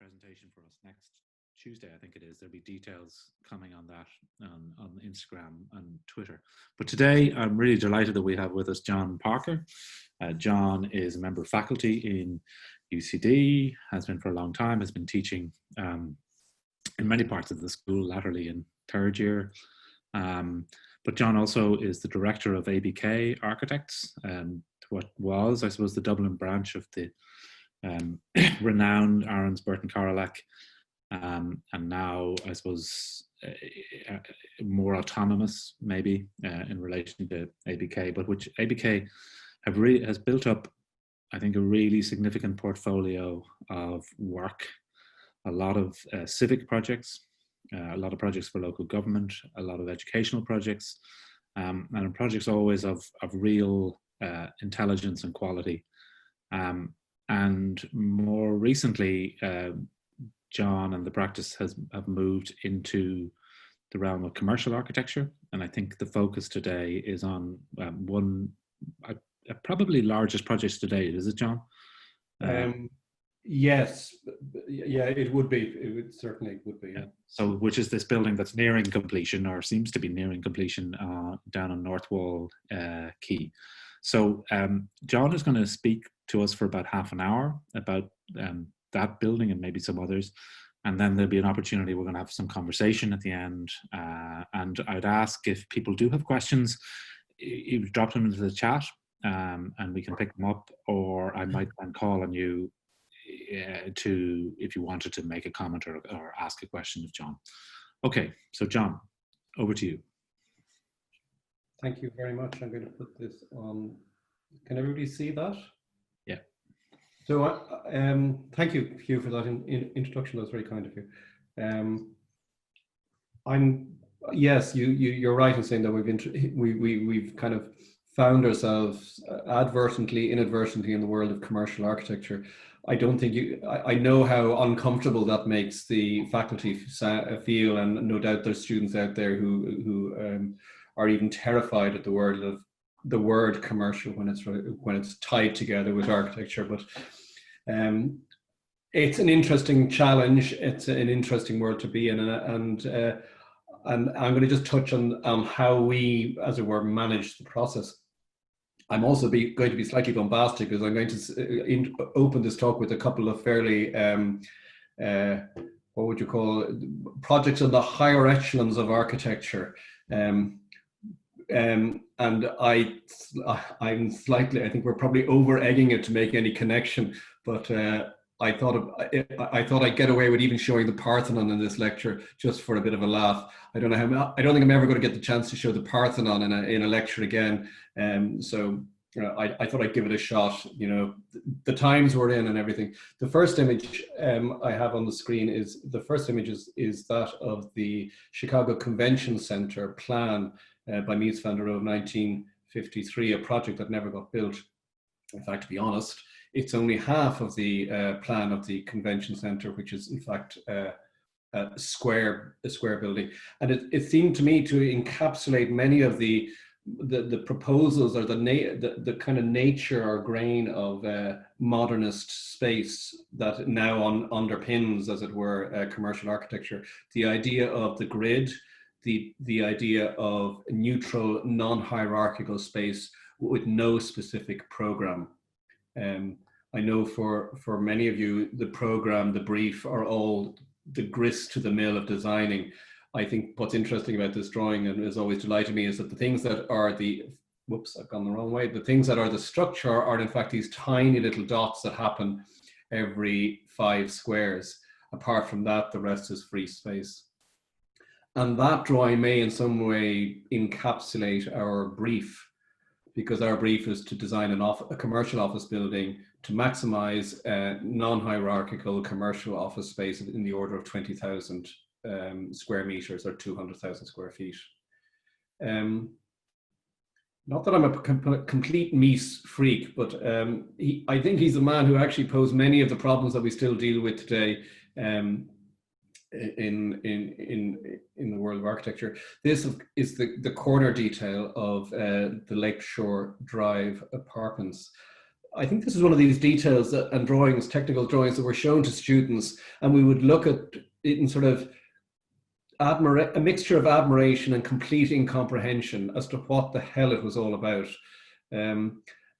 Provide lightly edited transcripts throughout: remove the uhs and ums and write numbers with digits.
presentation for us next Tuesday, I think it is. There'll be details coming on that on Instagram and Twitter. But today, I'm really delighted that we have with us John Parker. John is a member of faculty in UCD, has been for a long time, has been teaching in many parts of the school, latterly in third year. But John also is the director of ABK Architects, what was, I suppose, the Dublin branch of the renowned Aaron's Burton Carolac, and now, I suppose, more autonomous, maybe, in relation to ABK, but which ABK has built up, I think, a really significant portfolio of work, a lot of civic projects, a lot of projects for local government, a lot of educational projects, and projects always of real intelligence and quality. And more recently, John and the practice have moved into the realm of commercial architecture. And I think the focus today is on one, probably largest project to date, is it, John? Yes, yeah, it would be. It certainly would be. Yeah. So, which is this building that's nearing completion, or seems to be nearing completion, down on North Wall Quay. So, John is going to speak to us for about half an hour about that building and maybe some others, and then there'll be an opportunity. We're going to have some conversation at the end, and I'd ask if people do have questions, you drop them into the chat, and we can pick them up, or I might then call on you to, if you wanted to make a comment or ask a question of John. Okay, so John, over to you. Thank you very much. I'm going to put this on. Can everybody see that? Yeah. So thank you, Hugh, for that introduction. That was very kind of you. Yes, you're right in saying that we've kind of found ourselves inadvertently in the world of commercial architecture. I don't think I know how uncomfortable that makes the faculty feel, and no doubt there's students out there who are even terrified at the word commercial when it's tied together with architecture. But it's an interesting challenge. It's an interesting world to be in, and I'm going to just touch on how we, as it were, manage the process. I'm also going to be slightly bombastic, because I'm going to open this talk with a couple of fairly, what would you call it, projects in the higher echelons of architecture. And I'm slightly, I think we're probably over egging it to make any connection, but I thought I'd get away with even showing the Parthenon in this lecture just for a bit of a laugh. I don't think I'm ever going to get the chance to show the Parthenon in a lecture again. So I thought I'd give it a shot. You know, the times we're in and everything. The first image I have on the screen is that of the Chicago Convention Center plan by Mies van der Rohe, 1953, a project that never got built. In fact, to be honest, it's only half of the plan of the convention center, which is in fact a square building. And it seemed to me to encapsulate many of the proposals, or the kind of nature or grain of modernist space that now underpins, as it were, commercial architecture. The idea of the grid, the idea of neutral, non-hierarchical space with no specific program. I know for many of you, the program, the brief are all the grist to the mill of designing. I think what's interesting about this drawing, and has always delighted me, is that the things that are I've gone the wrong way. The things that are the structure are in fact these tiny little dots that happen every 5 squares. Apart from that, the rest is free space. And that drawing may in some way encapsulate our brief, because our brief is to design a commercial office building to maximize non-hierarchical commercial office space in the order of 20,000 square meters, or 200,000 square feet. Not that I'm a complete Mies freak, but I think he's a man who actually posed many of the problems that we still deal with today in the world of architecture. This is the corner detail of the Lakeshore Drive apartments. I think this is one of these details and drawings, technical drawings that were shown to students, and we would look at it in sort of a mixture of admiration and complete incomprehension as to what the hell it was all about.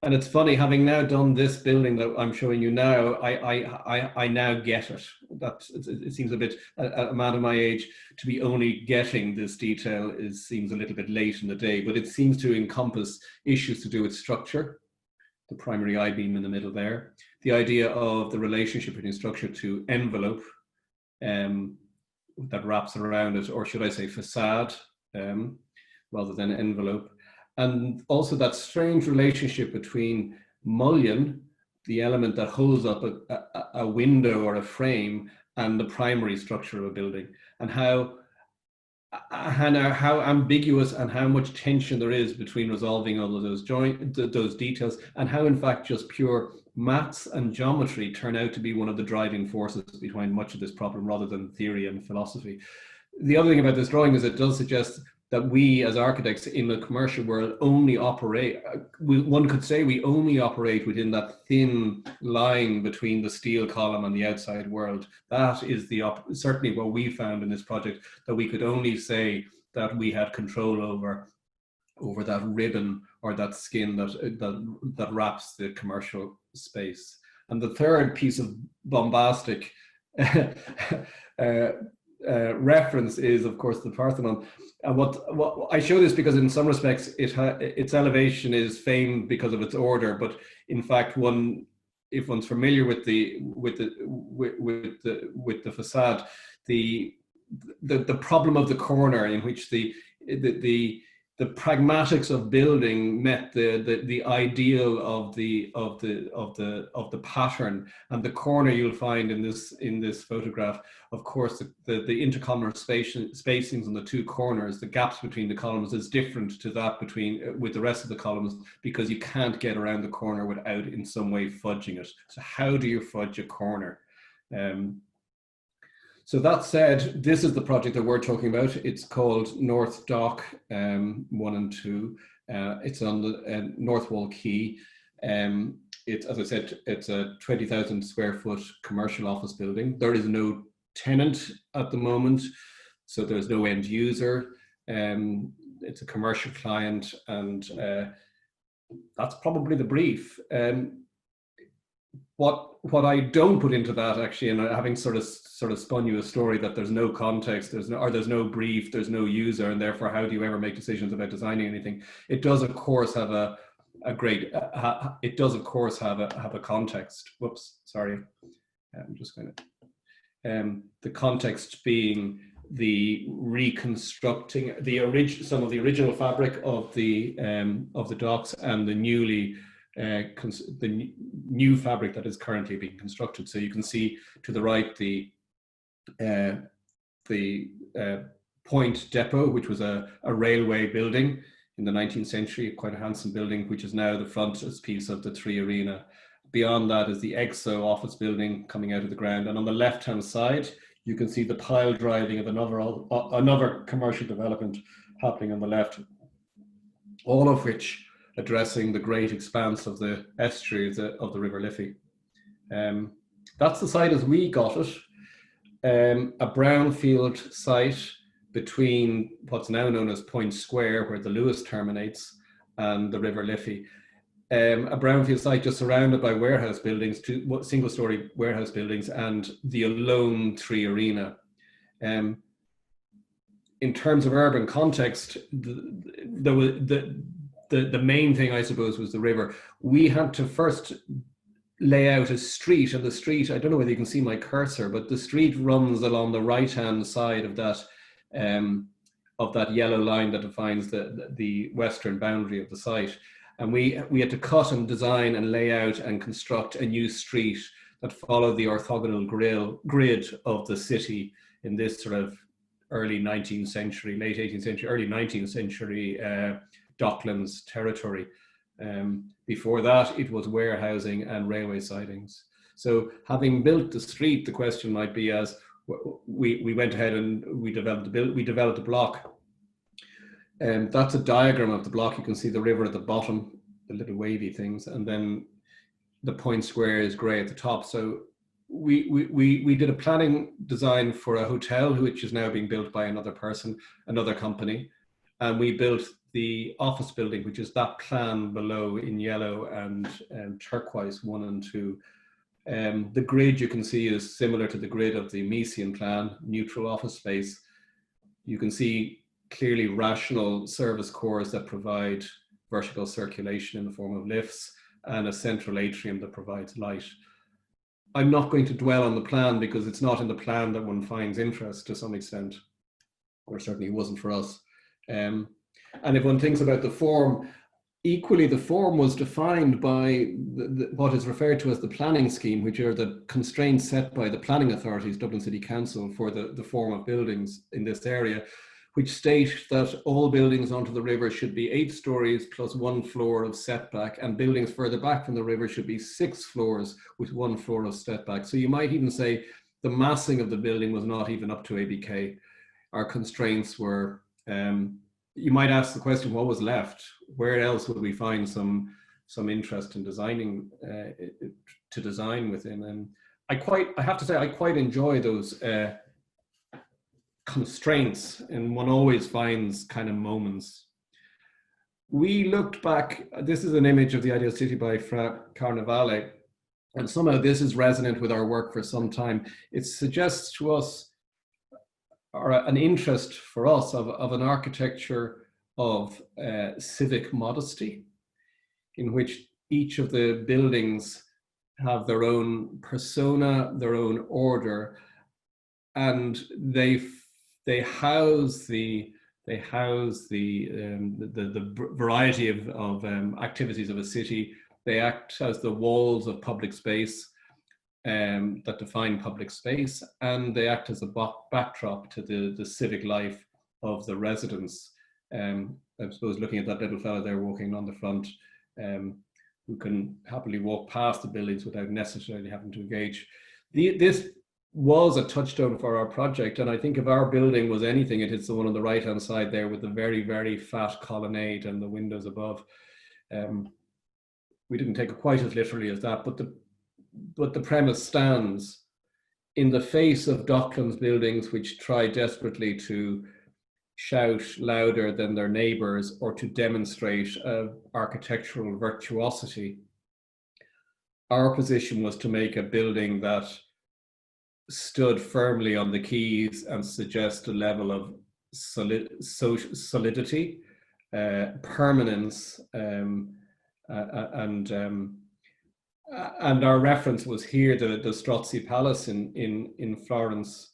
And it's funny, having now done this building that I'm showing you now, I now get it. It seems a bit, a man of my age, to be only getting this detail seems a little bit late in the day, but it seems to encompass issues to do with structure, the primary I-beam in the middle there, the idea of the relationship between structure to envelope that wraps around it, or should I say facade, rather than envelope. And also that strange relationship between mullion, the element that holds up a window or a frame, and the primary structure of a building, and how ambiguous and how much tension there is between resolving all of those details, and how in fact just pure maths and geometry turn out to be one of the driving forces behind much of this problem, rather than theory and philosophy. The other thing about this drawing is it does suggest that we as architects in the commercial world only operate, one could say we only operate within that thin line between the steel column and the outside world. That is certainly what we found in this project, that we could only say that we had control over that ribbon or that skin that wraps the commercial space. And the third piece of bombastic reference is, of course, the Parthenon. And what I show this because in some respects its elevation is famed because of its order, but in fact, if one's familiar with the facade, the problem of the corner, in which the pragmatics of building met the ideal of the pattern, and the corner you'll find in this photograph, of course, the intercolumnar spacings on the two corners, the gaps between the columns is different to that with the rest of the columns, because you can't get around the corner without in some way fudging it. So how do you fudge a corner? So that said, this is the project that we're talking about. It's called North Dock 1 and 2. It's on the North Wall Quay. It's, as I said, it's a 20,000 square foot commercial office building. There is no tenant at the moment, so there's no end user. It's a commercial client, and that's probably the brief. What I don't put into that, actually, and having sort of spun you a story that there's no context, there's no brief, there's no user, and therefore how do you ever make decisions about designing anything? It does, of course, have a context. Whoops, sorry. I'm just going to. The context being the reconstructing some of the original fabric of the docks, and the new fabric that is currently being constructed. So you can see to the right the Point Depot, which was a railway building in the 19th century, quite a handsome building, which is now the frontispiece of the Three Arena. Beyond that is the EXO office building coming out of the ground, and on the left-hand side you can see the pile driving of another commercial development happening on the left, all of which addressing the great expanse of the estuary of the River Liffey. That's the site as we got it, a brownfield site between what's now known as Point Square, where the Lewis terminates, and the River Liffey. A brownfield site just surrounded by warehouse buildings, two single-story warehouse buildings, and the alone Three Arena. In terms of urban context, the main thing, I suppose, was the river. We had to first lay out a street, and the street, I don't know whether you can see my cursor, but the street runs along the right-hand side of that yellow line that defines the western boundary of the site. And we had to cut and design and lay out and construct a new street that followed the orthogonal grid of the city in this sort of early 19th century, late 18th century, early 19th century Docklands territory. Before that, it was warehousing and railway sidings. So having built the street, the question might be, as we went ahead and we developed a block. That's a diagram of the block. You can see the river at the bottom, the little wavy things, and then the point square is grey at the top. So we did a planning design for a hotel, which is now being built by another person, another company. And we built the office building, which is that plan below in yellow and turquoise 1 and 2. The grid you can see is similar to the grid of the Mesian plan, neutral office space. You can see clearly rational service cores that provide vertical circulation in the form of lifts and a central atrium that provides light. I'm not going to dwell on the plan because it's not in the plan that one finds interest to some extent, or certainly wasn't for us. And if one thinks about the form, equally the form was defined by what is referred to as the planning scheme, which are the constraints set by the planning authorities, Dublin City Council, for the form of buildings in this area, which state that all buildings onto the river should be 8 stories plus 1 floor of setback, and buildings further back from the river should be 6 floors with 1 floor of setback. So you might even say the massing of the building was not even up to ABK. Our constraints were, you might ask the question, what was left? Where else would we find some interest in designing, to design within? And I have to say, I quite enjoy those constraints, and one always finds kind of moments. We looked back, this is an image of the ideal city by Fra Carnevale, and somehow this is resonant with our work for some time. It suggests to us, or an interest for us, of an architecture of civic modesty, in which each of the buildings have their own persona, their own order, and they house the variety of activities of a city. They act as the walls of public space that define public space, and they act as a backdrop to the civic life of the residents. I suppose looking at that little fellow there walking on the front, who can happily walk past the buildings without necessarily having to engage. This was a touchstone for our project, and I think if our building was anything, it's the one on the right hand side there with the very, very fat colonnade and the windows above. We didn't take it quite as literally as that, but the premise stands in the face of Docklands buildings which try desperately to shout louder than their neighbours or to demonstrate architectural virtuosity. Our position was to make a building that stood firmly on the quays and suggest a level of solidity, permanence, and our reference was here, the Strozzi Palace in Florence.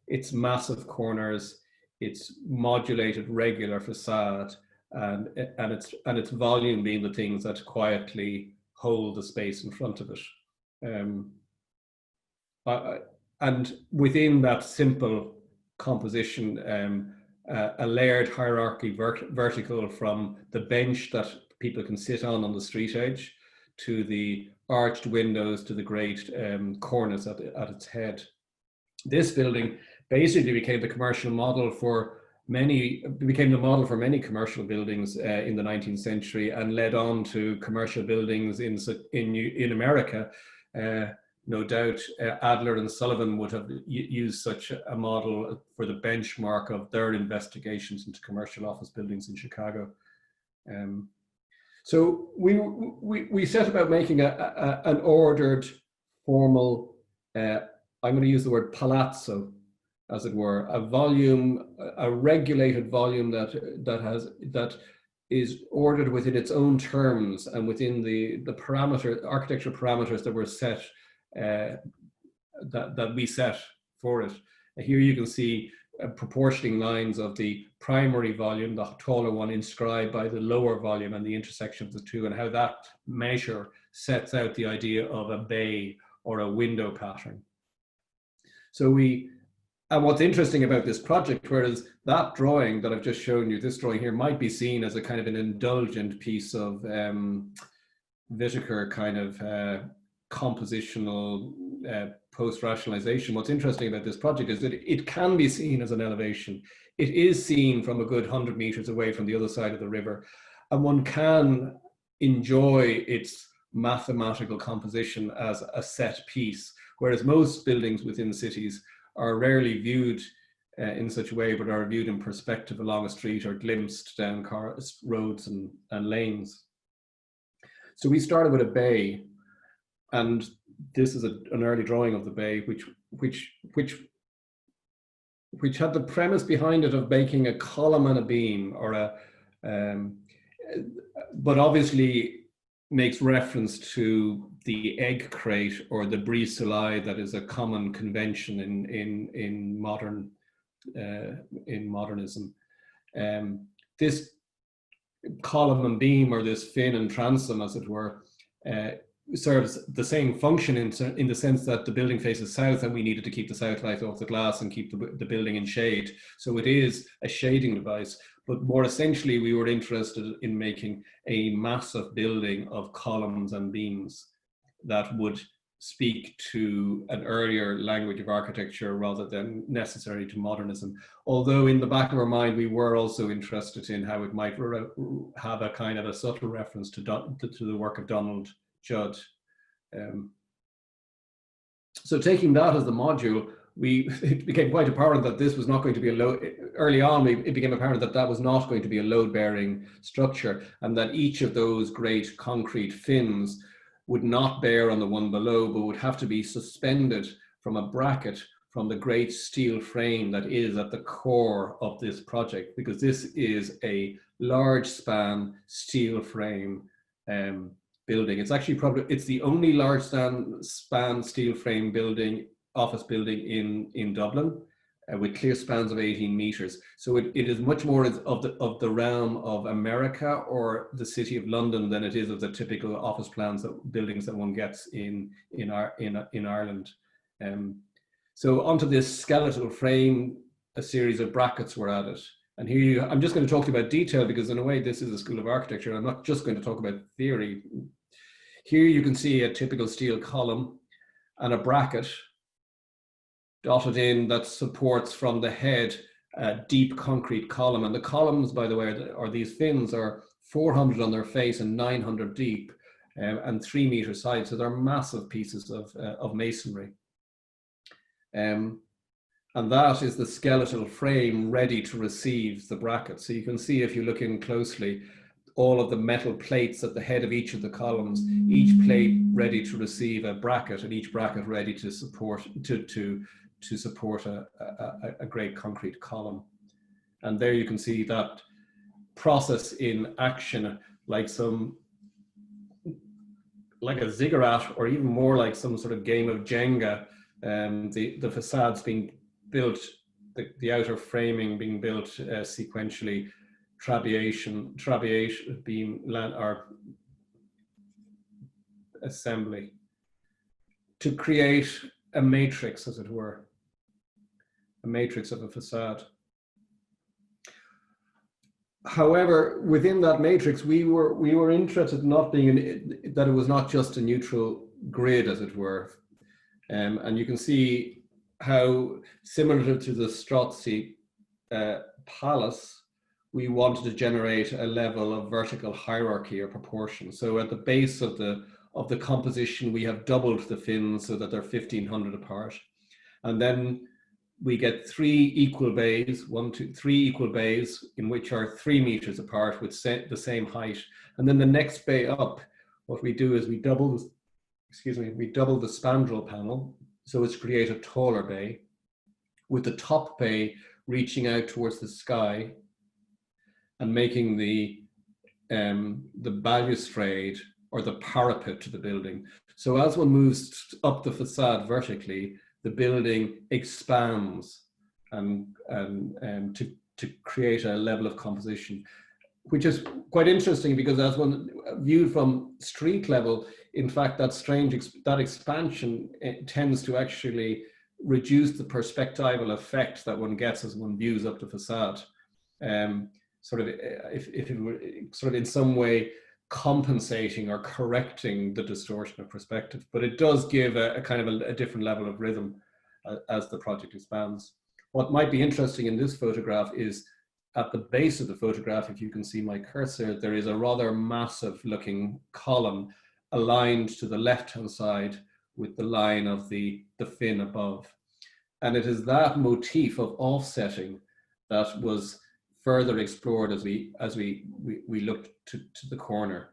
Its massive corners, its modulated regular facade, and its volume being the things that quietly hold the space in front of it. And within that simple composition, a layered hierarchy vertical from the bench that people can sit on the street edge to the arched windows to the great cornice at its head. This building basically became the model for many commercial buildings in the 19th century, and led on to commercial buildings in America. No doubt Adler and Sullivan would have used such a model for the benchmark of their investigations into commercial office buildings in Chicago. So we set about making an ordered, formal, I'm going to use the word palazzo, as it were, a volume, a regulated volume that is ordered within its own terms and within the architectural parameters that were set, that we set for it. Here you can see proportioning lines of the primary volume, the taller one, inscribed by the lower volume, and the intersection of the two, and how that measure sets out the idea of a bay or a window pattern. And what's interesting about this project, whereas that drawing that I've just shown you, this drawing here, might be seen as a kind of an indulgent piece of Whittaker kind of compositional post-rationalization. What's interesting about this project is that it can be seen as an elevation. It is seen from a good 100 meters away from the other side of the river, and one can enjoy its mathematical composition as a set piece, whereas most buildings within cities are rarely viewed in such a way, but are viewed in perspective along a street or glimpsed down roads and lanes. So we started with a bay, and this is an early drawing of the bay, which had the premise behind it of making a column and a beam, or but obviously makes reference to the egg crate or the brise soleil that is a common convention in modernism. This column and beam, or this fin and transom, as it were, serves the same function in the sense that the building faces south, and we needed to keep the south light off the glass and keep the building in shade. So it is a shading device, but more essentially, we were interested in making a massive building of columns and beams that would speak to an earlier language of architecture rather than necessary to modernism. Although in the back of our mind, we were also interested in how it might have a kind of a subtle reference to the work of Donald Judd. So taking that as the module, it became quite apparent that this was not going to be a load. Early on, it became apparent that that was not going to be a load-bearing structure, and that each of those great concrete fins would not bear on the one below, but would have to be suspended from a bracket from the great steel frame that is at the core of this project, because this is a large span steel frame building. It's actually it's the only large span steel frame building, office building in Dublin, with clear spans of 18 meters. So it is much more of the realm of America or the City of London than it is of the typical office plans buildings that one gets in Ireland. So onto this skeletal frame, a series of brackets were added. And here I'm just going to talk to you about detail, because in a way this is a school of architecture. I'm not just going to talk about theory. Here you can see a typical steel column and a bracket dotted in that supports from the head a deep concrete column. And the columns, by the way, or these fins, are 400 on their face and 900 deep, and 3 meters high. So they're massive pieces of masonry. And that is the skeletal frame ready to receive the bracket. So you can see, if you look in closely, all of the metal plates at the head of each of the columns, each plate ready to receive a bracket, and each bracket ready to support a great concrete column. And there you can see that process in action, like a ziggurat, or even more like some sort of game of Jenga. The facades being built, the outer framing being built sequentially, trabeation beam, or assembly, to create a matrix, as it were, a matrix of a facade. However, within that matrix, we were interested in not being that it was not just a neutral grid, as it were. And you can see how, similar to the Strozzi Palace, we wanted to generate a level of vertical hierarchy or proportion. So at the base of the composition, we have doubled the fins so that they're 1,500 apart. And then we get 3 equal bays, 3 equal bays, in which are 3 meters apart with the same height. And then the next bay up, what we do is we double the spandrel panel, so as to create a taller bay, with the top bay reaching out towards the sky and making the balustrade or the parapet to the building. So as one moves up the facade vertically, the building expands and to create a level of composition, which is quite interesting, because as one viewed from street level, in fact, that expansion tends to actually reduce the perspectival effect that one gets as one views up the facade. Sort of, if it were sort of in some way compensating or correcting the distortion of perspective, but it does give a kind of a different level of rhythm as the project expands. What might be interesting in this photograph is at the base of the photograph, if you can see my cursor, there is a rather massive looking column aligned to the left-hand side with the line of the fin above. And it is that motif of offsetting that was further explored as we looked to the corner.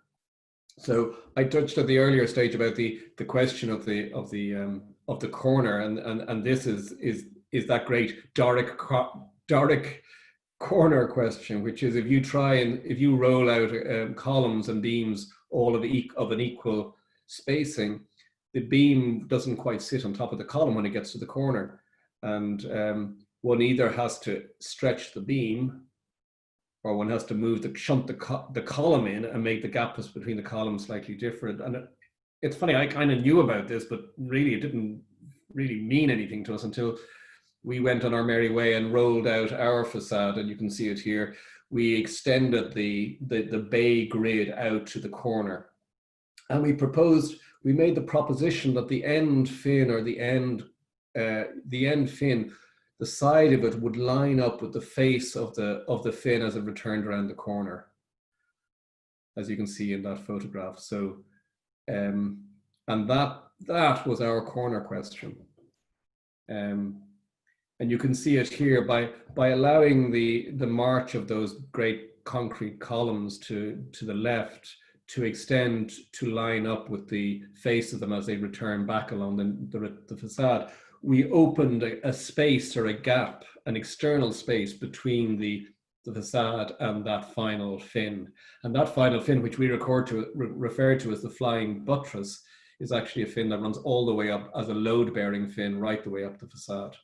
So I touched at the earlier stage about the question of the corner, and this is that great Doric corner question, which is if you roll out columns and beams all of an equal spacing, the beam doesn't quite sit on top of the column when it gets to the corner, and one either has to stretch the beam, or one has to shunt the column in and make the gap between the columns slightly different. And it's funny, I kind of knew about this, but really it didn't really mean anything to us until we went on our merry way and rolled out our facade, and you can see it here. We extended the bay grid out to the corner, and we made the proposition that the end fin, or the end fin, the side of it would line up with the face of the fin as it returned around the corner, as you can see in that photograph. So, and that was our corner question. And you can see it here by allowing the march of those great concrete columns to the left to extend to line up with the face of them as they return back along the facade. We opened a space, or a gap, an external space between the facade and that final fin. And that final fin, which we refer to as the flying buttress, is actually a fin that runs all the way up as a load-bearing fin right the way up the facade.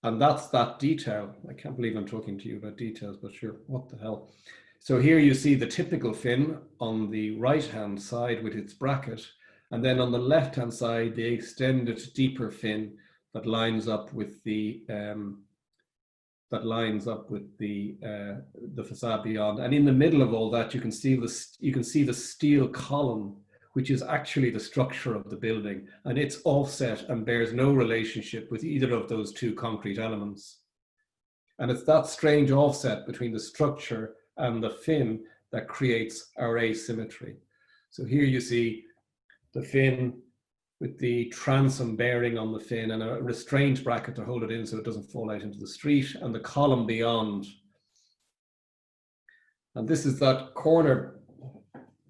And that's that detail. I can't believe I'm talking to you about details, but sure, what the hell. So here you see the typical fin on the right-hand side with its bracket, and then on the left-hand side, the extended deeper fin that lines up with the facade beyond. And in the middle of all that, you can see the steel column, which is actually the structure of the building, and it's offset and bears no relationship with either of those two concrete elements. And it's that strange offset between the structure and the fin that creates our asymmetry. So here you see the fin with the transom bearing on the fin and a restraint bracket to hold it in so it doesn't fall out into the street, and the column beyond. And this is that corner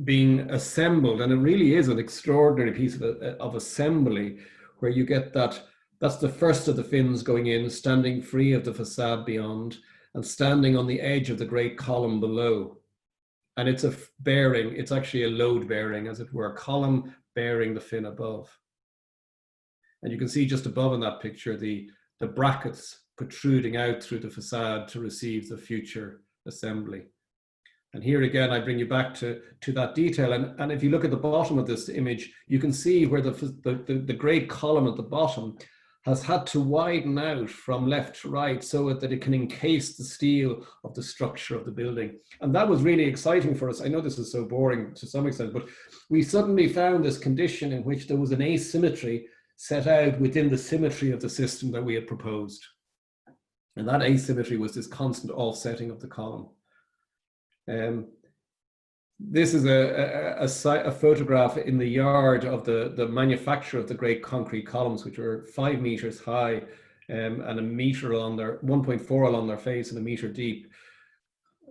being assembled, and it really is an extraordinary piece of assembly, where you get that's the first of the fins going in, standing free of the facade beyond and standing on the edge of the great column below. And it's a bearing, it's actually a load bearing, as it were, a column bearing the fin above. And you can see just above in that picture the brackets protruding out through the facade to receive the future assembly. And here again, I bring you back to that detail. And if you look at the bottom of this image, you can see where the great column at the bottom has had to widen out from left to right so that it can encase the steel of the structure of the building. And that was really exciting for us. I know this is so boring to some extent, but we suddenly found this condition in which there was an asymmetry set out within the symmetry of the system that we had proposed. And that asymmetry was this constant offsetting of the column. This is a photograph in the yard of the manufacture of the great concrete columns, which were 5 meters high and a meter along their 1.4 along their face and a meter deep.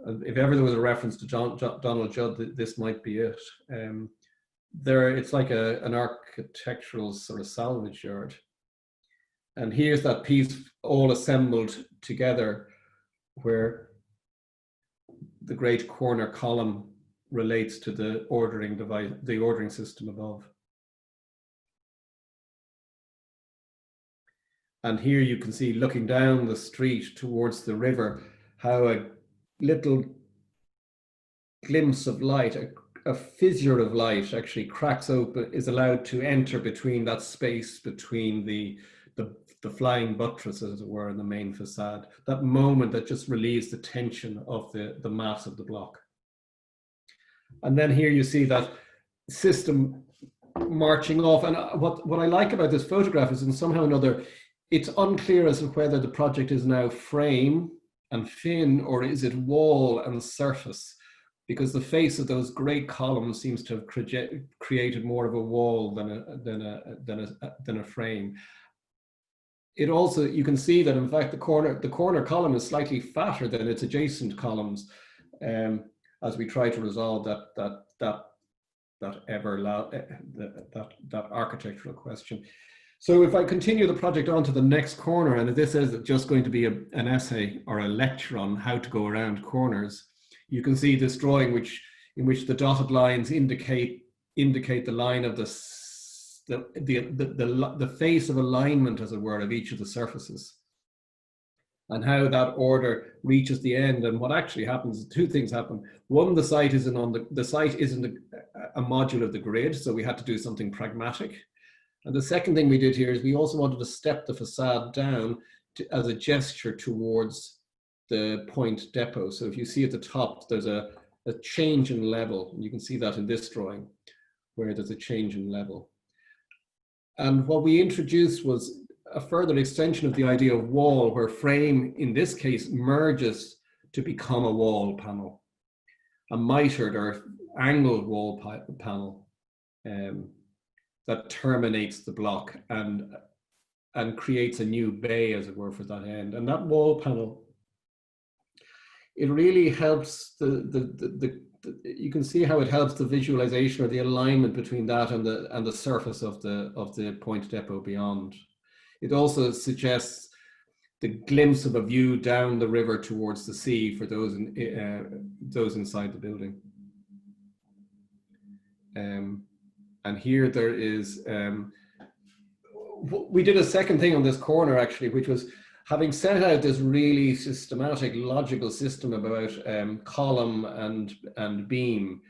And if ever there was a reference to Donald Judd, this might be it. It's like an architectural sort of salvage yard. And here's that piece all assembled together, where the great corner column relates to the ordering device, the ordering system above. And here you can see, looking down the street towards the river, how a little glimpse of light, a fissure of light actually cracks open, is allowed to enter between that space between the flying buttress, as it were, in the main facade. That moment that just relieves the tension of the mass of the block. And then here you see that system marching off. And what I like about this photograph is, in somehow or another, it's unclear as to whether the project is now frame and fin, or is it wall and surface. because the face of those great columns seems to have created more of a wall than a frame. It also, you can see that in fact the corner column is slightly fatter than its adjacent columns, as we try to resolve that architectural question. So if I continue the project on to the next corner, and this is just going to be an essay or a lecture on how to go around corners, you can see this drawing in which the dotted lines indicate the line of the face of alignment, as it were, of each of the surfaces, and how that order reaches the end. And what actually happens, two things happen. One, the site isn't a module of the grid, so we had to do something pragmatic. And the second thing we did here is we also wanted to step the facade down as a gesture towards the point depot. So if you see at the top, there's a change in level. You can see that in this drawing, where there's a change in level. And what we introduced was a further extension of the idea of wall, where frame, in this case, merges to become a wall panel, a mitered or angled wall panel that terminates the block and creates a new bay, as it were, for that end. And that wall panel, it really helps you can see how it helps the visualization or the alignment between that and the surface of the point depot beyond. It also suggests the glimpse of a view down the river towards the sea for those inside the building. And here there is, we did a second thing on this corner actually, which was having set out this really systematic, logical system about column and beam.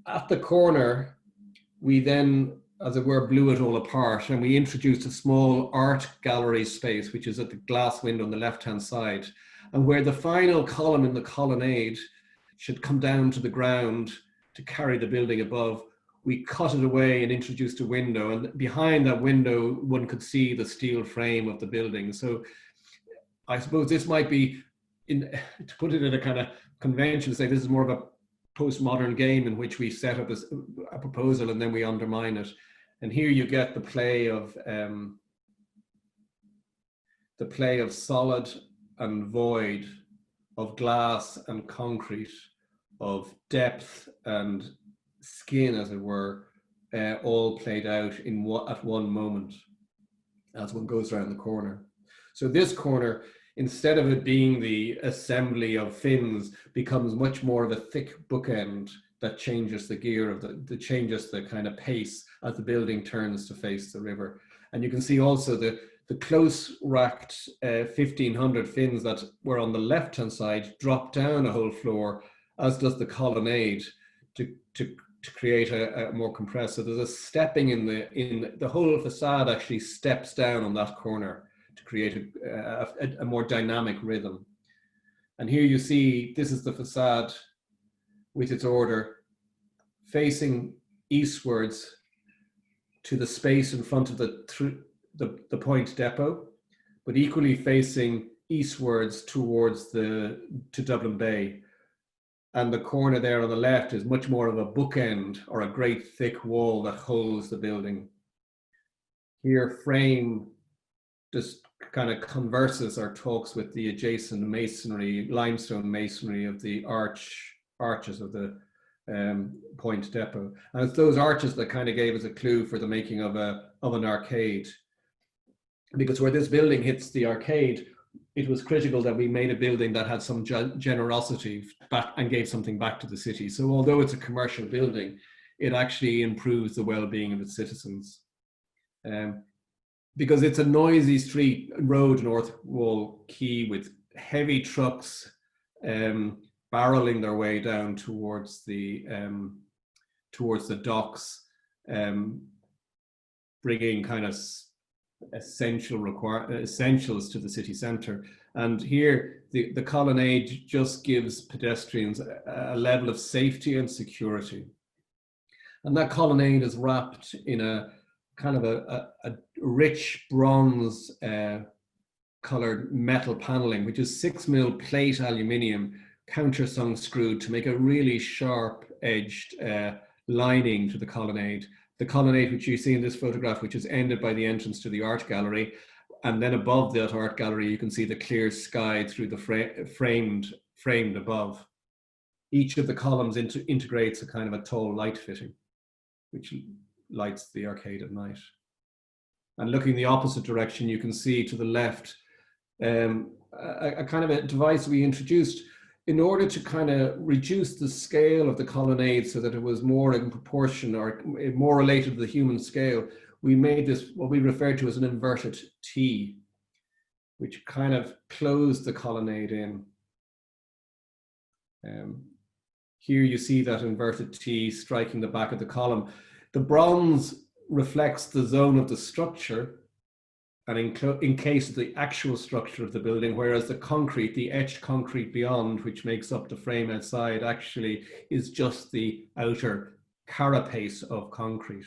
At the corner, we then, as it were, blew it all apart, and we introduced a small art gallery space, which is at the glass window on the left-hand side, and where the final column in the colonnade should come down to the ground to carry the building above. We cut it away and introduced a window, and behind that window, one could see the steel frame of the building. So I suppose this might be, to put it in a kind of convention, to say this is more of a postmodern game in which we set up a proposal and then we undermine it. And here you get the play of solid and void, of glass and concrete, of depth and skin, as it were, all played out at one moment as one goes around the corner. So this corner, instead of it being the assembly of fins, becomes much more of a thick bookend that changes the gear of that changes the kind of pace as the building turns to face the river. And you can see also the close racked 1500 fins that were on the left-hand side drop down a whole floor, as does the colonnade, to create a more compressed. So there's a stepping in the whole facade actually steps down on that corner to create a more dynamic rhythm. And here you see, this is the facade with its order facing eastwards to the space in front of the point depot, but equally facing eastwards towards to Dublin Bay. And the corner there on the left is much more of a bookend or a great thick wall that holds the building. Here frame just kind of converses or talks with the adjacent masonry, limestone masonry of the arches of the point depot. And it's those arches that kind of gave us a clue for the making of an arcade. Because where this building hits the arcade, it was critical that we made a building that had some generosity back and gave something back to the city. So although it's a commercial building, it actually improves the well-being of its citizens. Because it's a noisy road, North Wall Quay, with heavy trucks barreling their way down towards the docks, bringing kind of essentials to the city centre. And here the colonnade just gives pedestrians a level of safety and security. And that colonnade is wrapped in a kind of a rich bronze colored metal paneling, which is 6mm plate aluminium countersunk screwed to make a really sharp-edged lining to the colonnade. The colonnade, which you see in this photograph, which is ended by the entrance to the art gallery. And then above that art gallery, you can see the clear sky through the framed above. Each of the columns integrates a kind of a tall light fitting, which lights the arcade at night. And looking the opposite direction, you can see to the left a kind of a device we introduced in order to kind of reduce the scale of the colonnade so that it was more in proportion or more related to the human scale. We made this what we refer to as an inverted T, which kind of closed the colonnade in. Here you see that inverted T striking the back of the column. The bronze reflects the zone of the structure and encased the actual structure of the building, whereas the concrete, the etched concrete beyond, which makes up the frame outside, actually is just the outer carapace of concrete.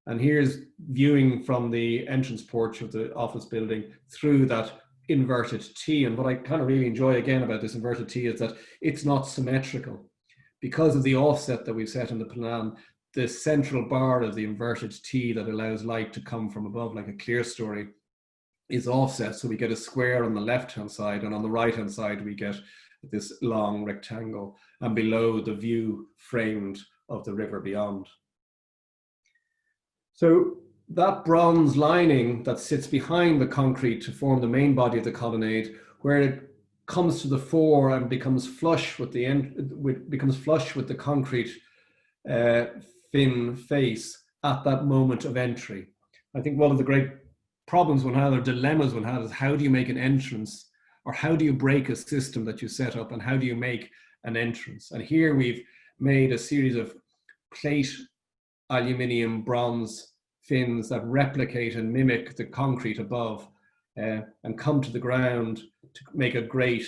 And here's viewing from the entrance porch of the office building through that inverted T. And what I kind of really enjoy again about this inverted T is that it's not symmetrical. Because of the offset that we've set in the plan, the central bar of the inverted T that allows light to come from above like a clear story is offset. So we get a square on the left-hand side, and on the right-hand side, we get this long rectangle, and below the view framed of the river beyond. So that bronze lining that sits behind the concrete to form the main body of the colonnade, where it comes to the fore and becomes flush with the concrete thin face at that moment of entry. I think one of the great problems one had, or dilemmas one had, is how do you make an entrance, or how do you break a system that you set up, and how do you make an entrance? And here we've made a series of plate aluminium bronze fins that replicate and mimic the concrete above and come to the ground to make a great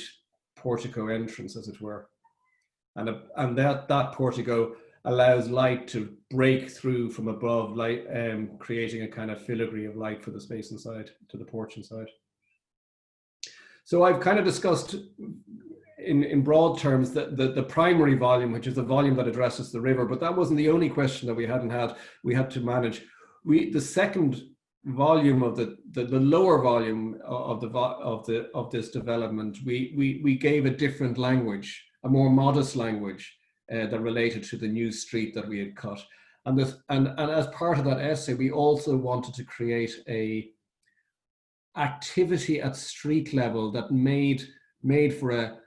portico entrance, as it were. And that portico allows light to break through from above, light, creating a kind of filigree of light for the space inside, to the porch inside. So I've kind of discussed in broad terms the primary volume, which is the volume that addresses the river, but that wasn't the only question that we had to manage. The second volume of the lower volume of this development, we gave a different language, a more modest language, that related to the new street that we had cut. And as part of that essay, we also wanted to create a activity at street level that made for a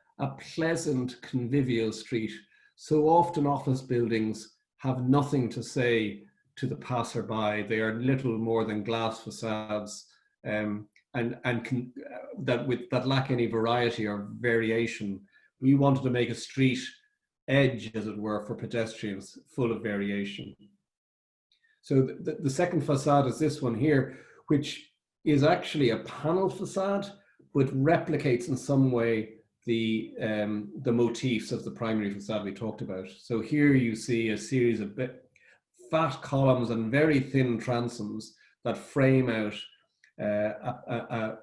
pleasant, convivial street. So often office buildings have nothing to say to the passerby. They are little more than glass facades that lack any variety or variation. We wanted to make a street edge, as it were, for pedestrians, full of variation. So the second facade is this one here, which is actually a panel facade, but replicates in some way the motifs of the primary facade we talked about. So here you see a series of fat columns and very thin transoms that frame out a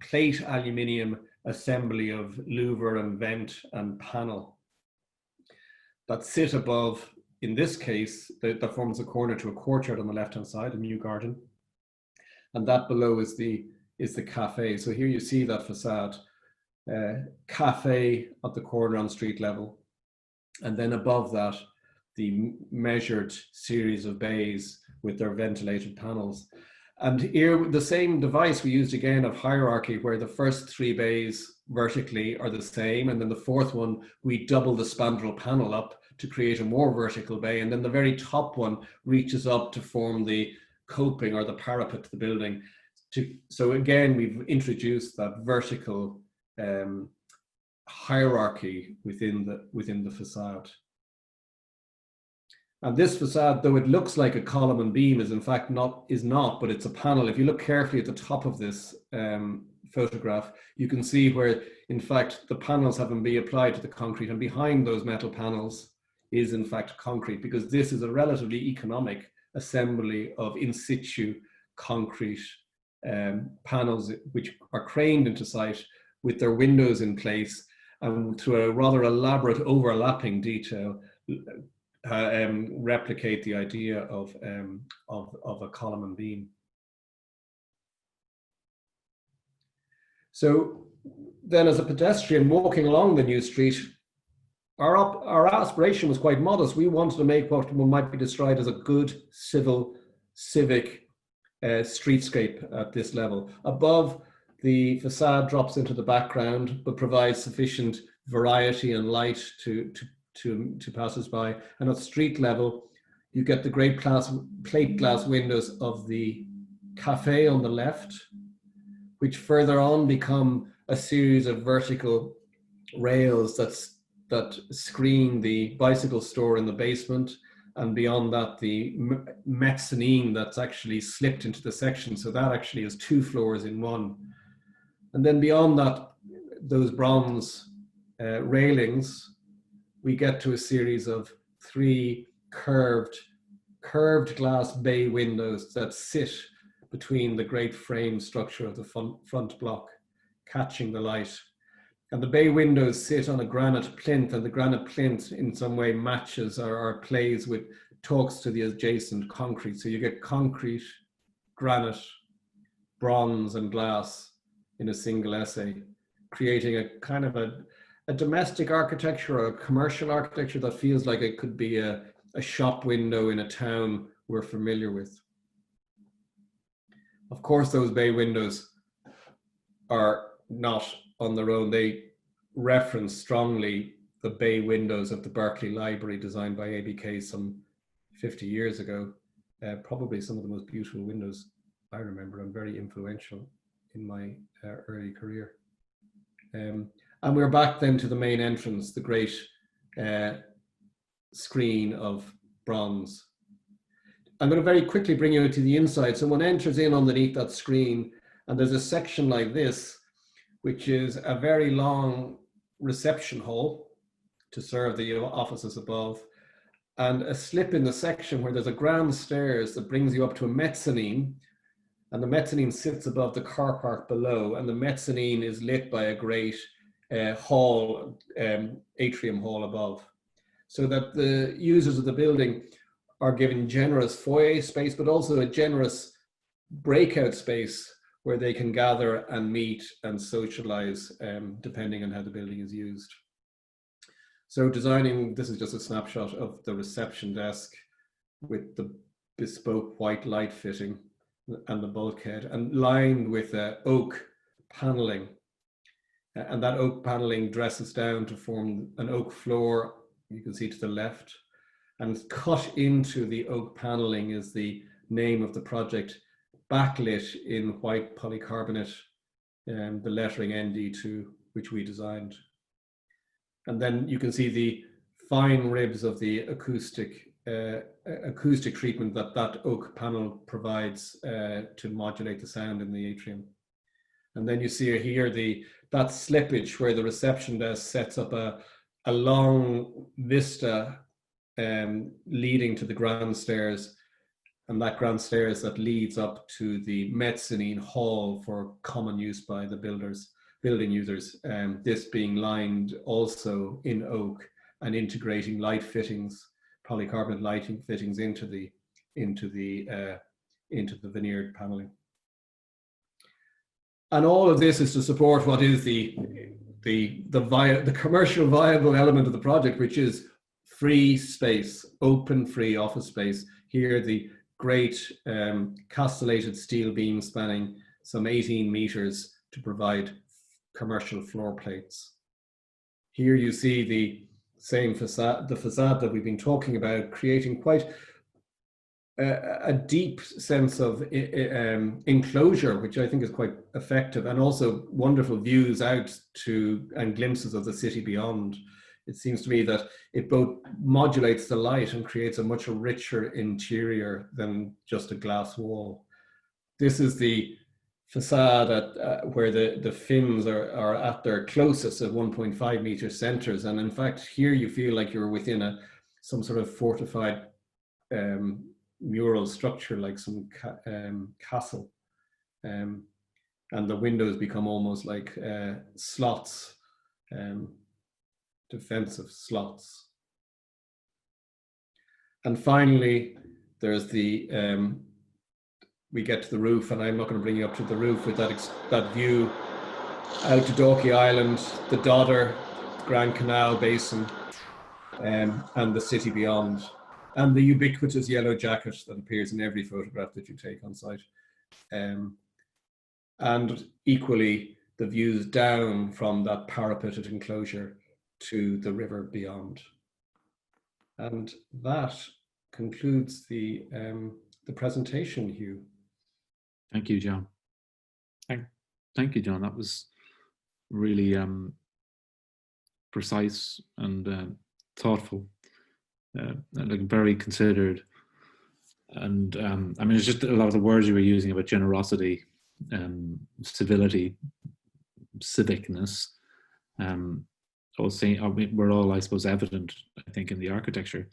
plate aluminium assembly of louver and vent and panel that sit above, in this case, that forms a corner to a courtyard on the left-hand side, a new garden. And that below is the cafe. So here you see that facade, cafe at the corner on street level. And then above that, the measured series of bays with their ventilated panels. And here, the same device we used again of hierarchy, where the first three bays vertically are the same, and then the fourth one, we double the spandrel panel up to create a more vertical bay, and then the very top one reaches up to form the coping or the parapet to the building. So again, we've introduced that vertical hierarchy within the facade. And this facade, though it looks like a column and beam, is in fact not, but it's a panel. If you look carefully at the top of this photograph, you can see where, in fact, the panels haven't been applied to the concrete, and behind those metal panels is, in fact, concrete, because this is a relatively economic assembly of in situ concrete panels, which are craned into site with their windows in place, and through a rather elaborate overlapping detail, replicate the idea of a column and beam. So then, as a pedestrian walking along the new street, our aspiration was quite modest. We wanted to make what might be described as a good civic streetscape at this level. Above, the facade drops into the background, but provides sufficient variety and light to passers-by. And at street level, you get the great plate glass windows of the cafe on the left, which further on become a series of vertical rails that screen the bicycle store in the basement, and beyond that the mezzanine that's actually slipped into the section, so that actually is 2 floors in one. And then beyond that, those bronze railings, we get to a series of 3 curved glass bay windows that sit between the great frame structure of the front block, catching the light. And the bay windows sit on a granite plinth, and the granite plinth in some way matches or plays with, talks to the adjacent concrete. So you get concrete, granite, bronze and glass in a single essay, creating a kind of a domestic architecture or a commercial architecture that feels like it could be a shop window in a town we're familiar with. Of course, those bay windows are not on their own. They reference strongly the bay windows of the Berkeley Library, designed by ABK some 50 years ago. Probably some of the most beautiful windows I remember, and very influential in my early career. And we're back then to the main entrance, the great screen of bronze. I'm going to very quickly bring you to the inside. So one enters in underneath that screen, and there's a section like this, which is a very long reception hall to serve the offices above, and a slip in the section where there's a grand stairs that brings you up to a mezzanine, and the mezzanine sits above the car park below, and the mezzanine is lit by a great hall, atrium hall above, so that the users of the building are given generous foyer space, but also a generous breakout space where they can gather and meet and socialize, depending on how the building is used. So designing, this is just a snapshot of the reception desk with the bespoke white light fitting and the bulkhead, and lined with oak paneling. And that oak paneling dresses down to form an oak floor, you can see to the left. And cut into the oak paneling is the name of the project, backlit in white polycarbonate, the lettering ND2, which we designed. And then you can see the fine ribs of the acoustic treatment that oak panel provides to modulate the sound in the atrium. And then you see here that slippage where the reception desk sets up a long vista leading to the grand stairs, and that grand stairs that leads up to the mezzanine hall for common use by the building users, this being lined also in oak and integrating light fittings, polycarbonate lighting fittings into the veneered paneling. And all of this is to support what is the commercial viable element of the project, which is free space, open free office space. Here the great castellated steel beam spanning some 18 meters to provide commercial floor plates. Here you see the same facade, the facade that we've been talking about, creating quite a deep sense of enclosure, which I think is quite effective, and also wonderful views out to and glimpses of the city beyond. It seems to me that it both modulates the light and creates a much richer interior than just a glass wall. This is the facade where the fins are at their closest at 1.5 meter centers. And in fact, here you feel like you're within some sort of fortified mural structure, like some castle. and the windows become almost like slots, defensive slots. And finally, there's the, we get to the roof, and I'm not going to bring you up to the roof with that view out to Dalkey Island, the Dodder, Grand Canal Basin, and the city beyond, and the ubiquitous yellow jacket that appears in every photograph that you take on site. And equally, the views down from that parapeted enclosure to the river beyond. And that concludes the presentation, Hugh. Thank you, John. Thank you, John. That was really precise and thoughtful, like very considered. And I mean, it's just a lot of the words you were using about generosity, civility, civicness. We're all, I suppose, evident, I think, in the architecture.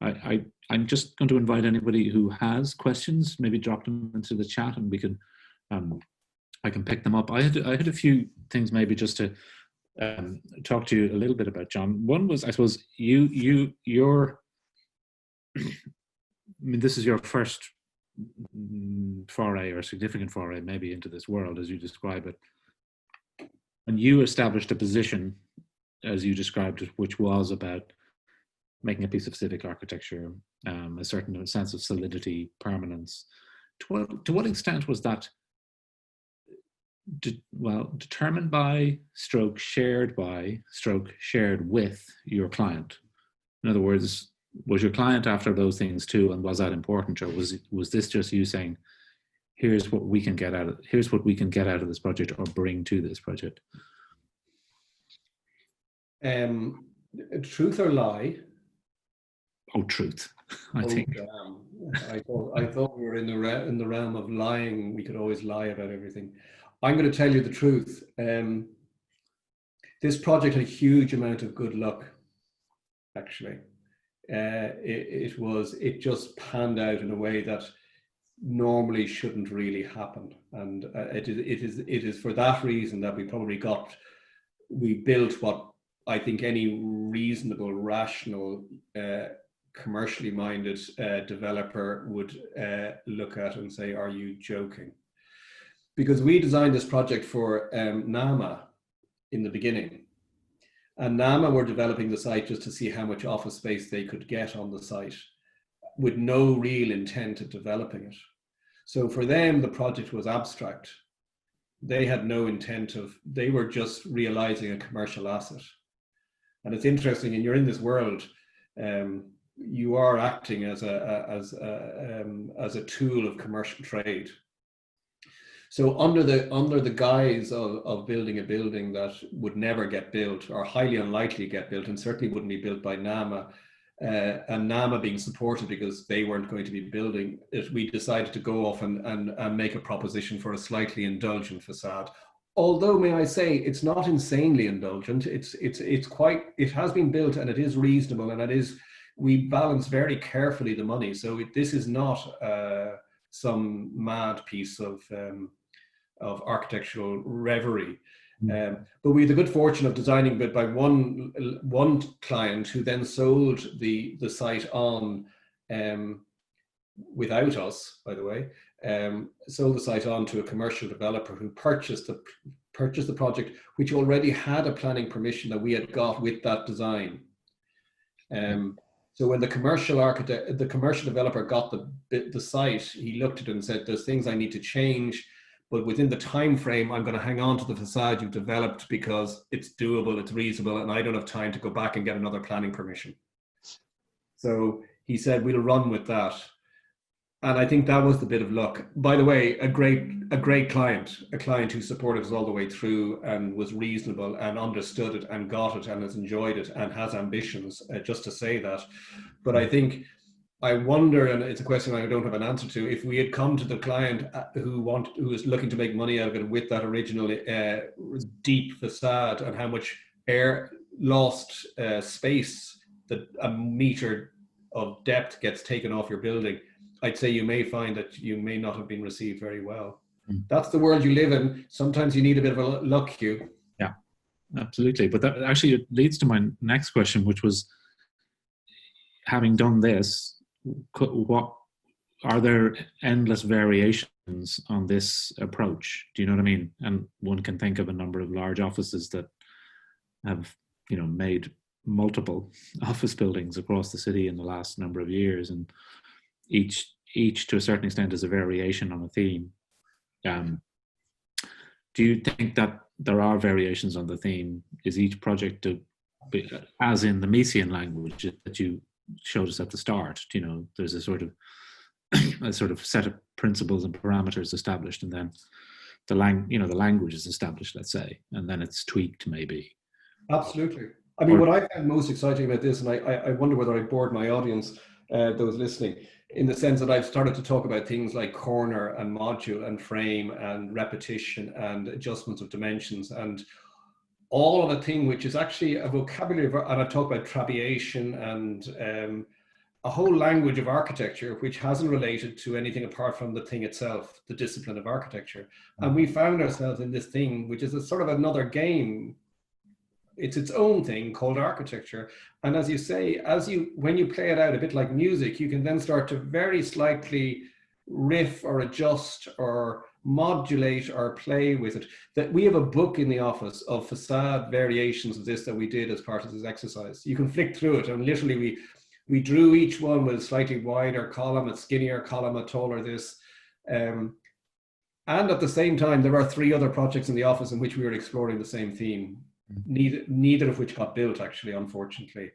I'm just going to invite anybody who has questions, maybe drop them into the chat, and we can, I can pick them up. I had a few things maybe just to talk to you a little bit about, John. One was, I suppose, your I mean, this is your first foray, or significant foray maybe, into this world as you describe it. And you established a position, as you described it, which was about making a piece of civic architecture, a certain sense of solidity, permanence. To what extent was that determined by, stroke shared by, stroke shared with your client? In other words, was your client after those things too, and was that important, or was this just you saying, here's what we can get out of this project, or bring to this project? Truth or lie? Oh, truth. I think. I thought we were in the realm of lying. We could always lie about everything. I'm going to tell you the truth. This project had a huge amount of good luck, actually. It just panned out in a way that normally shouldn't really happen, and it is for that reason that we built what I think any reasonable, rational, commercially minded developer would look at and say, "Are you joking?" Because we designed this project for NAMA in the beginning. And NAMA were developing the site just to see how much office space they could get on the site, with no real intent of developing it. So for them, the project was abstract. They had no intent they were just realizing a commercial asset. And it's interesting, and you're in this world, you are acting as a tool of commercial trade. So under the guise of building a building that would never get built, or highly unlikely to get built, and certainly wouldn't be built by NAMA, and NAMA being supported because they weren't going to be building it, we decided to go off and make a proposition for a slightly indulgent facade. Although, may I say, it's not insanely indulgent. It has been built, and it is reasonable, and we balance very carefully the money. So this is not some mad piece of architectural reverie. But we had the good fortune of designing by one client, who then sold the site on, without us, by the way, sold the site on to a commercial developer who purchased the project, which already had a planning permission that we had got with that design. So when the commercial developer got the site, he looked at it and said, "There's things I need to change, but within the time frame, I'm going to hang on to the facade you've developed because it's doable, it's reasonable, and I don't have time to go back and get another planning permission." So he said, "We'll run with that." And I think that was the bit of luck. By the way, a great client, a client who supported us all the way through and was reasonable and understood it and got it and has enjoyed it and has ambitions, just to say that. But I think, I wonder, and it's a question I don't have an answer to, if we had come to the client who was looking to make money out of it with that original deep facade, and how much air lost space that a meter of depth gets taken off your building, I'd say you may find that you may not have been received very well. That's the world you live in. Sometimes you need a bit of a luck, Hugh. Yeah, absolutely. But that actually it leads to my next question, which was, having done this, what are there endless variations on this approach? Do you know what I mean? And one can think of a number of large offices that have, made multiple office buildings across the city in the last number of years, and each to a certain extent is a variation on a theme. Do you think that there are variations on the theme? Is each project as in the Mesian language that you showed us at the start? There's a sort of set of principles and parameters established, and then the language is established, let's say, and then it's tweaked maybe. Absolutely. I mean, what I found most exciting about this, and I wonder whether I bored my audience, those listening, in the sense that I've started to talk about things like corner and module and frame and repetition and adjustments of dimensions and all of a thing which is actually a vocabulary, and I've talked about trabeation and a whole language of architecture which hasn't related to anything apart from the thing itself, the discipline of architecture. And we found ourselves in this thing, which is a sort of another game. It's its own thing called architecture. And as you say, when you play it out a bit like music, you can then start to very slightly riff or adjust or modulate or play with it. That we have a book in the office of facade variations of this that we did as part of this exercise. You can flick through it, and literally we drew each one with a slightly wider column, a skinnier column, a taller this. And at the same time, there are 3 other projects in the office in which we were exploring the same theme. Neither of which got built, actually, unfortunately,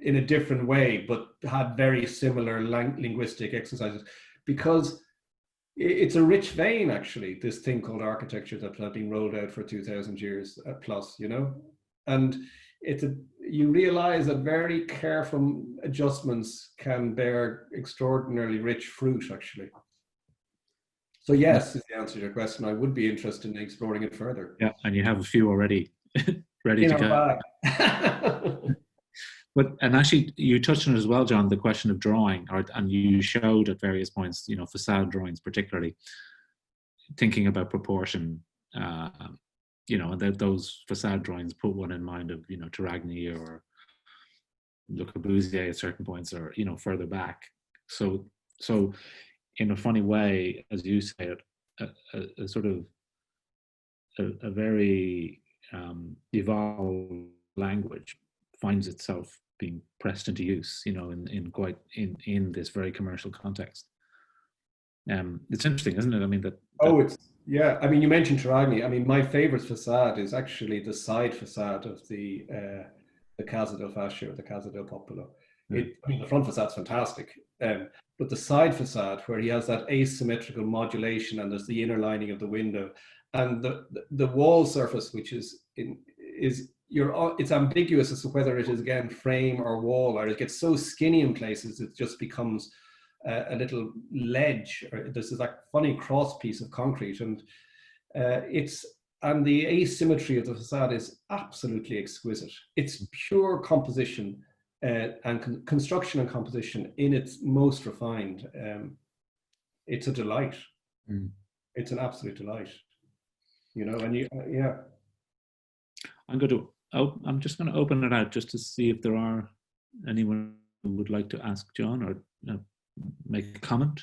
in a different way, but had very similar linguistic exercises, because it's a rich vein, actually, this thing called architecture that has been rolled out for 2,000 years plus, and you realize that very careful adjustments can bear extraordinarily rich fruit, actually. So yes, is the answer to your question. I would be interested in exploring it further. Yeah, and you have a few already ready to go. And actually, you touched on it as well, John, the question of drawing, and you showed at various points, facade drawings particularly, thinking about proportion, and those facade drawings put one in mind of, Taragny or Le Corbusier at certain points, or, further back. So in a funny way, as you say, a sort of a very evolved language finds itself being pressed into use, in this very commercial context. It's interesting, isn't it? I mean, I mean, you mentioned Taragny. I mean, my favorite facade is actually the side facade of the Casa del Fascio, or the Casa del Popolo. I mean, the front facade's fantastic, but the side facade, where he has that asymmetrical modulation, and there's the inner lining of the window, and the wall surface, which it's ambiguous as to whether it is, again, frame or wall, or it gets so skinny in places it just becomes a little ledge, or this is like funny cross piece of concrete, and the asymmetry of the facade is absolutely exquisite. It's pure composition and construction and composition in its most refined. It's a delight. It's an absolute delight. Yeah. I'm just going to open it out just to see if there are anyone who would like to ask John or make a comment.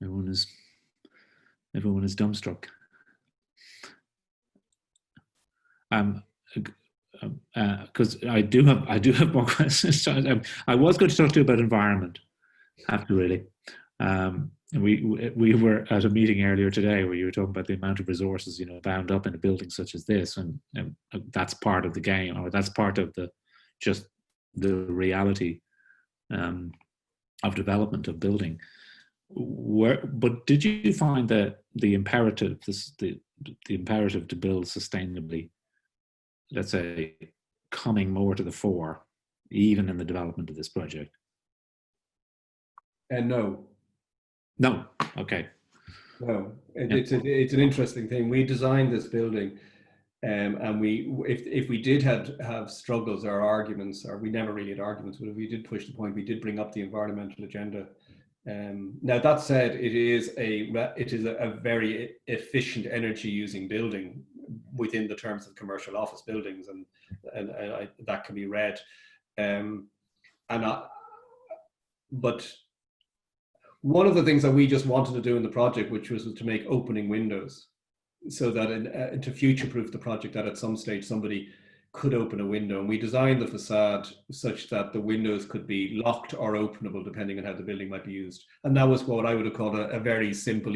Everyone is dumbstruck. Because I do have more questions. I was going to talk to you about environment, have to really. We were at a meeting earlier today where you were talking about the amount of resources, bound up in a building such as this, and that's part of the game, or that's part of the reality of development of building. But did you find that the imperative to build sustainably, let's say, coming more to the fore, even in the development of this project? No. No. Okay. No. It's an interesting thing. We designed this building, and if we did have struggles or arguments, or we never really had arguments, but if we did push the point, we did bring up the environmental agenda Now that said, it is a very efficient energy using building within the terms of commercial office buildings, and that can be read. But one of the things that we just wanted to do in the project, which was to make opening windows, so that to future-proof the project, that at some stage somebody could open a window. And we designed the facade such that the windows could be locked or openable depending on how the building might be used. And that was what I would have called a very simple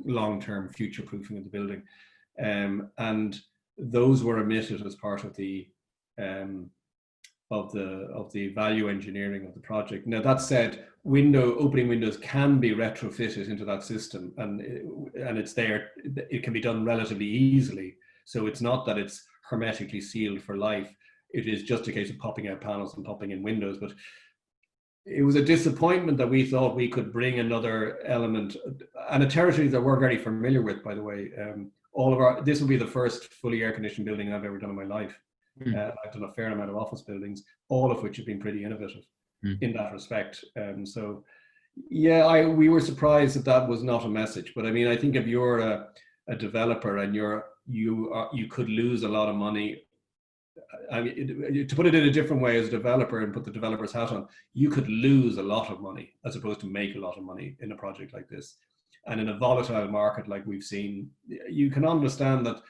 long-term future-proofing of the building. And those were omitted as part of the value engineering of the project. Now that said, opening windows can be retrofitted into that system, and it's there. It can be done relatively easily. So it's not that it's hermetically sealed for life. It is just a case of popping out panels and popping in windows. But it was a disappointment that we thought we could bring another element, and a territory that we're very familiar with, by the way. This will be the first fully air-conditioned building I've ever done in my life. I've done a fair amount of office buildings, all of which have been pretty innovative in that respect. So yeah, we were surprised that was not a message. But I mean, I think if you're a developer and you could lose a lot of money. I mean, to put it in a different way, as a developer, and put the developer's hat on, you could lose a lot of money as opposed to make a lot of money in a project like this. And in a volatile market like we've seen, you can understand that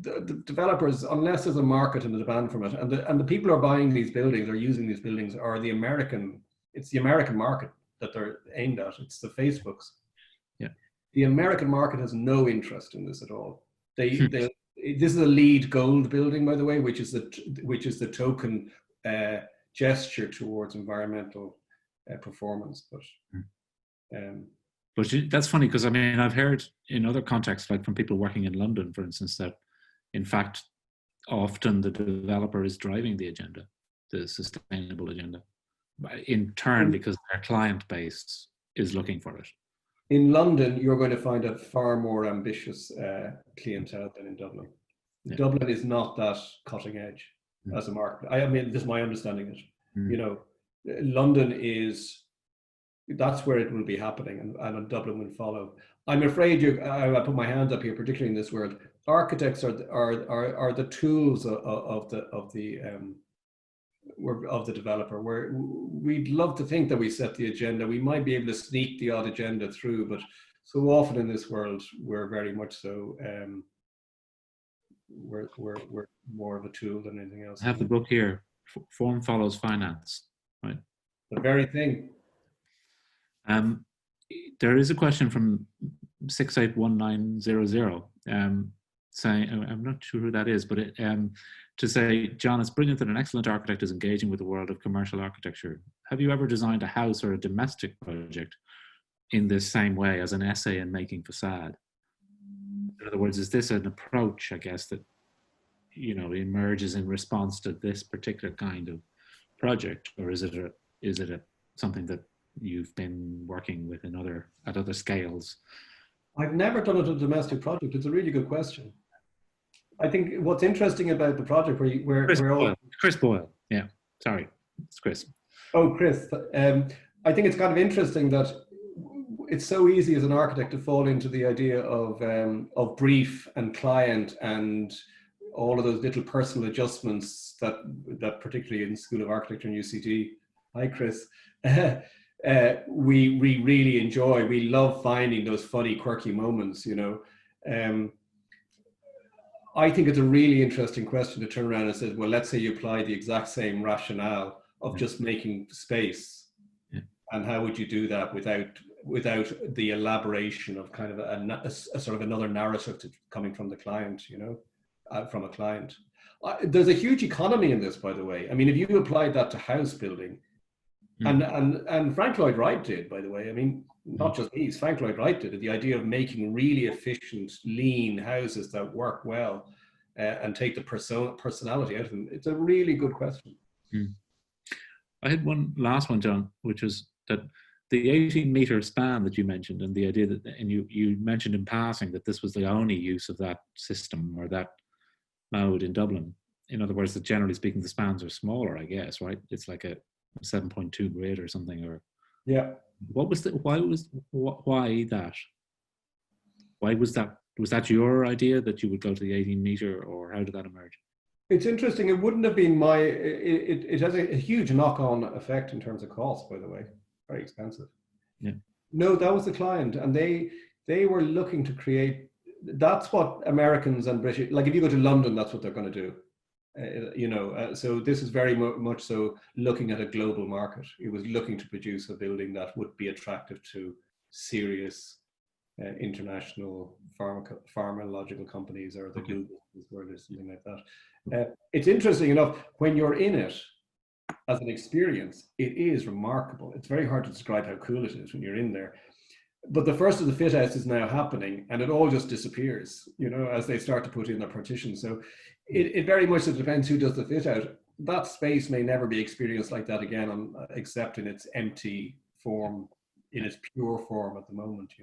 the developers, unless there's a market and a demand from it, and the people who are buying these buildings or using these buildings are it's the American market that they're aimed at. It's the Facebooks. Yeah. The American market has no interest in this at all. This is a LEED Gold building, by the way, which is the token gesture towards environmental performance. But that's funny, because I mean, I've heard in other contexts, like from people working in London, for instance, that in fact, often the developer is driving the agenda, the sustainable agenda, in turn, because their client base is looking for it. In London, you're going to find a far more ambitious clientele than in Dublin. Yeah. Dublin is not that cutting edge as a market. I mean, this is my understanding of it. You know, London that's where it will be happening, and Dublin will follow. I'm afraid I put my hand up here, particularly in this world. Architects are the tools of the developer. We'd love to think that we set the agenda. We might be able to sneak the odd agenda through, but so often in this world, we're very much so. We're more of a tool than anything else. I have the book here. Form follows finance, right? The very thing. There is a question from 681900 saying, I'm not sure who that is, but to say, John, it's brilliant that an excellent architect is engaging with the world of commercial architecture. Have you ever designed a house or a domestic project in this same way as an essay in making facade? In other words, is this an approach, I guess, that, you know, emerges in response to this particular kind of project, or is it something that you've been working with at other scales? I've never done it a domestic project. It's a really good question. I think what's interesting about the project Chris Boyle. Yeah, sorry, it's Chris. Oh, Chris. I think it's kind of interesting that it's so easy as an architect to fall into the idea of brief and client and all of those little personal adjustments that particularly in the School of Architecture and UCD. Hi, Chris. We really enjoy. We love finding those funny, quirky moments, you know. I think it's a really interesting question to turn around and say, well, let's say you apply the exact same rationale of just making space. Yeah. And how would you do that without the elaboration of kind of a sort of another narrative coming from the client, you know, from a client. There's a huge economy in this, by the way. I mean, if you applied that to house building, and Frank Lloyd Wright did, by the way. I mean, not just these. Frank Lloyd Wright did it. The idea of making really efficient, lean houses that work well and take the personality out of them. It's a really good question. I had one last one, John, which was that the 18-meter span that you mentioned, and the idea that, and you mentioned in passing that this was the only use of that system or that mode in Dublin. In other words, that generally speaking, the spans are smaller, I guess, right? It's like a 7.2 grid or something, or yeah. What was the, why that? Why was that? Was that your idea that you would go to the 18 meter, or how did that emerge? It's interesting. It wouldn't have been my. It has a huge knock-on effect in terms of cost. By the way, very expensive. Yeah. No, that was the client, and they were looking to create. That's what Americans and British, like if you go to London, that's what they're going to do. So this is very much so looking at a global market. It was looking to produce a building that would be attractive to serious international pharmacological companies, or the Google word, or something like that. It's interesting enough, when you're in it as an experience, it is remarkable. It's very hard to describe how cool it is when you're in there. But the first of the fit outs is now happening, and it all just disappears, as they start to put in their partitions. So it very much depends who does the fit out. That space may never be experienced like that again, except in its empty form, in its pure form at the moment,